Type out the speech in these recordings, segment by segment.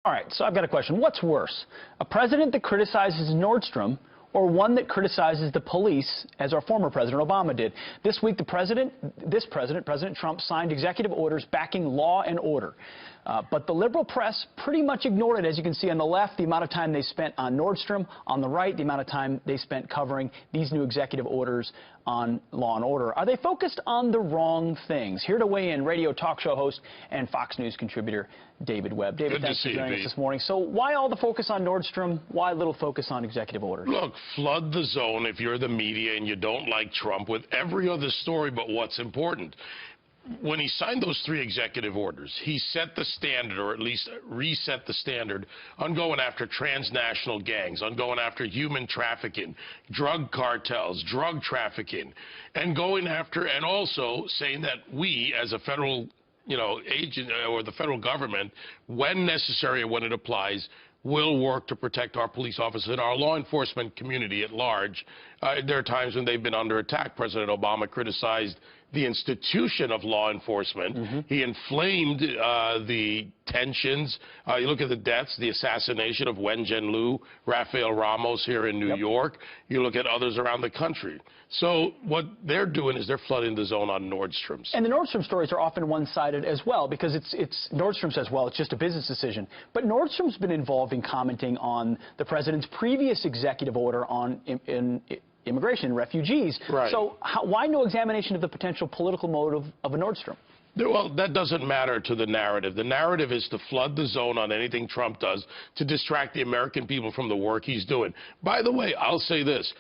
All right, so I've got a question. What's worse, a president that criticizes Nordstrom or one that criticizes the police, as our former President Obama did? This week, President Trump, signed executive orders backing law and order. But the liberal press pretty much ignored it. As you can see on the left, the amount of time they spent on Nordstrom. On the right, the amount of time they spent covering these new executive orders on law and order. Are they focused on the wrong things? Here to weigh in, radio talk show host and Fox News contributor David Webb. David, thanks for joining us this morning. So why all the focus on Nordstrom? Why little focus on executive orders? Look, flood the zone if you're the media and you don't like Trump with every other story but what's important. When he signed those 3 executive orders, he set the standard, or at least reset the standard, on going after transnational gangs, on going after human trafficking, drug cartels, drug trafficking, and going after, and also saying that we, as a federal, agent or the federal government, when necessary and when it applies, will work to protect our police officers and our law enforcement community at large. There are times when they've been under attack. President Obama criticized the institution of law enforcement. He inflamed the tensions. You look at the deaths, the assassination of Wen Jianlu, Rafael Ramos here in New York. You look at others around the country. So what they're doing is they're flooding the zone on Nordstrom's. And the Nordstrom stories are often one-sided as well, because Nordstrom says, well, it's just a business decision. But Nordstrom's been involved in commenting on the president's previous executive order on immigration and refugees. Right. So why no examination of the potential political motive of a Nordstrom? Well, that doesn't matter to the narrative. The narrative is to flood the zone on anything Trump does to distract the American people from the work he's doing. By the way, I'll say this.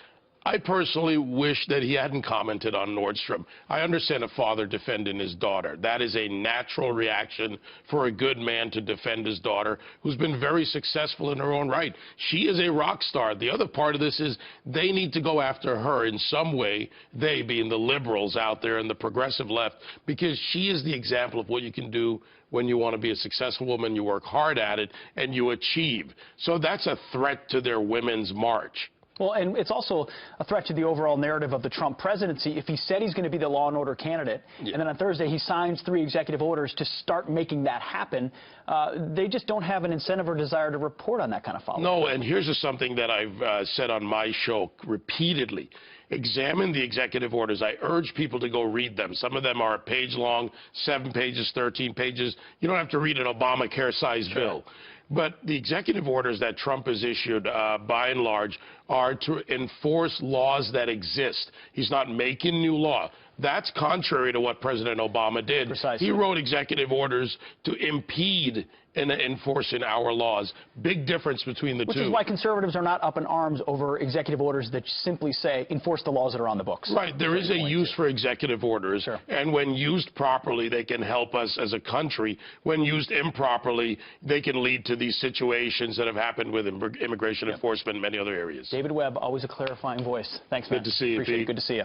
I personally wish that he hadn't commented on Nordstrom. I understand a father defending his daughter. That is a natural reaction for a good man to defend his daughter, who's been very successful in her own right. She is a rock star. The other part of this is they need to go after her in some way, they being the liberals out there and the progressive left, because she is the example of what you can do when you want to be a successful woman, you work hard at it, and you achieve. So that's a threat to their women's march. Well, and it's also a threat to the overall narrative of the Trump presidency. If he said he's going to be the law and order candidate, and then on Thursday he signs 3 executive orders to start making that happen, they just don't have an incentive or desire to report on that kind of follow-up. No, and here's something that I've said on my show repeatedly. Examine the executive orders. I urge people to go read them. Some of them are a page long, 7 pages, 13 pages. You don't have to read an Obamacare-sized bill. But the executive orders that Trump has issued, by and large, are to enforce laws that exist. He's not making new law. That's contrary to what President Obama did. Precisely. He wrote executive orders to impede in enforcing our laws. Big difference between the two. Which is why conservatives are not up in arms over executive orders that simply say enforce the laws that are on the books. Right. There is a use for executive orders. Sure. And when used properly, they can help us as a country. When used improperly, they can lead to these situations that have happened with immigration enforcement and many other areas. David Webb, always a clarifying voice. Thanks, man. Good to see you, Appreciate Pete. it. Good to see you.